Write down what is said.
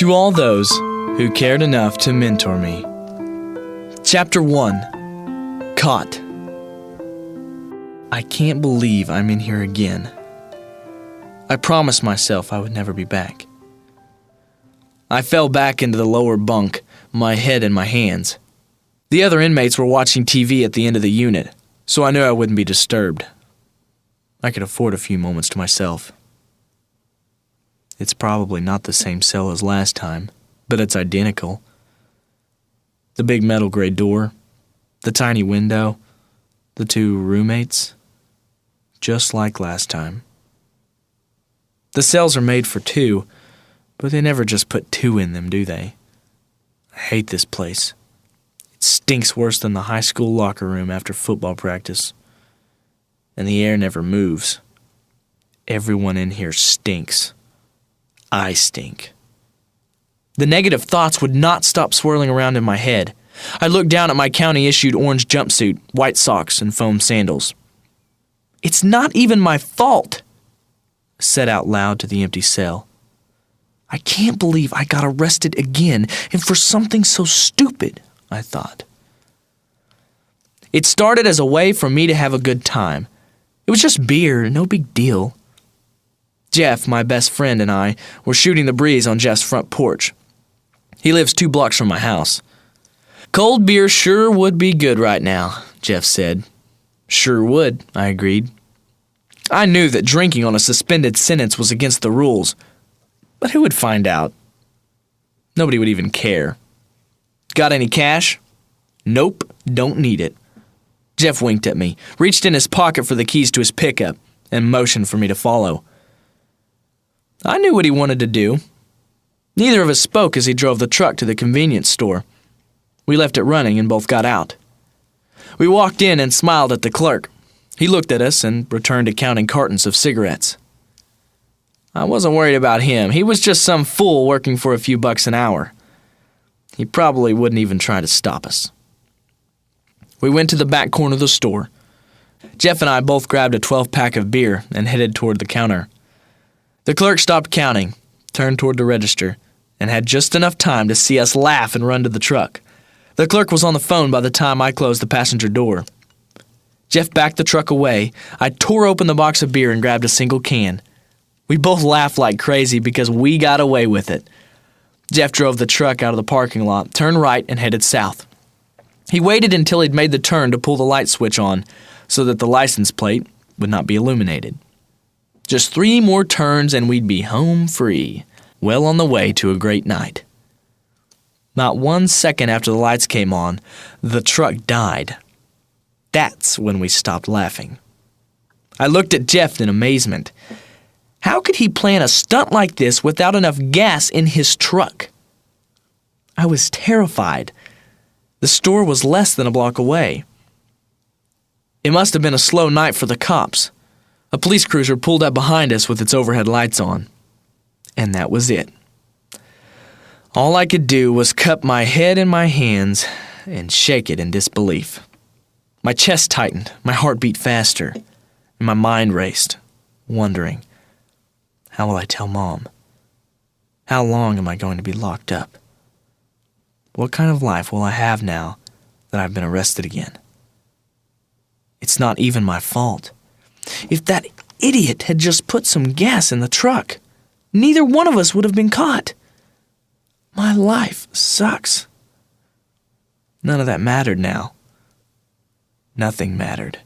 To all those who cared enough to mentor me. Chapter 1. Caught. I can't believe I'm in here again. I promised myself I would never be back. I fell back into the lower bunk, my head in my hands. The other inmates were watching TV at the end of the unit, so I knew I wouldn't be disturbed. I could afford a few moments to myself. It's probably not the same cell as last time, but it's identical. The big metal gray door, the tiny window, the two roommates, just like last time. The cells are made for two, but they never just put two in them, do they? I hate this place. It stinks worse than the high school locker room after football practice. And the air never moves. Everyone in here stinks. I stink. The negative thoughts would not stop swirling around in my head. I looked down at my county-issued orange jumpsuit, white socks, and foam sandals. "It's not even my fault," I said out loud to the empty cell. I can't believe I got arrested again, and for something so stupid, I thought. It started as a way for me to have a good time. It was just beer, no big deal. Jeff, my best friend, and I were shooting the breeze on Jeff's front porch. He lives 2 blocks from my house. "Cold beer sure would be good right now," Jeff said. "Sure would," I agreed. I knew that drinking on a suspended sentence was against the rules, but who would find out? Nobody would even care. "Got any cash?" "Nope, don't need it." Jeff winked at me, reached in his pocket for the keys to his pickup, and motioned for me to follow. I knew what he wanted to do. Neither of us spoke as he drove the truck to the convenience store. We left it running and both got out. We walked in and smiled at the clerk. He looked at us and returned to counting cartons of cigarettes. I wasn't worried about him. He was just some fool working for a few bucks an hour. He probably wouldn't even try to stop us. We went to the back corner of the store. Jeff and I both grabbed a 12-pack of beer and headed toward the counter. The clerk stopped counting, turned toward the register, and had just enough time to see us laugh and run to the truck. The clerk was on the phone by the time I closed the passenger door. Jeff backed the truck away. I tore open the box of beer and grabbed a single can. We both laughed like crazy because we got away with it. Jeff drove the truck out of the parking lot, turned right, and headed south. He waited until he'd made the turn to pull the light switch on so that the license plate would not be illuminated. Just 3 more turns and we'd be home free, well on the way to a great night. Not 1 second after the lights came on, the truck died. That's when we stopped laughing. I looked at Jeff in amazement. How could he plan a stunt like this without enough gas in his truck? I was terrified. The store was less than a block away. It must have been a slow night for the cops. A police cruiser pulled up behind us with its overhead lights on. And that was it. All I could do was cup my head in my hands and shake it in disbelief. My chest tightened, my heart beat faster, and my mind raced, wondering, how will I tell Mom? How long am I going to be locked up? What kind of life will I have now that I've been arrested again? It's not even my fault. If that idiot had just put some gas in the truck, neither one of us would have been caught. My life sucks. None of that mattered now. Nothing mattered.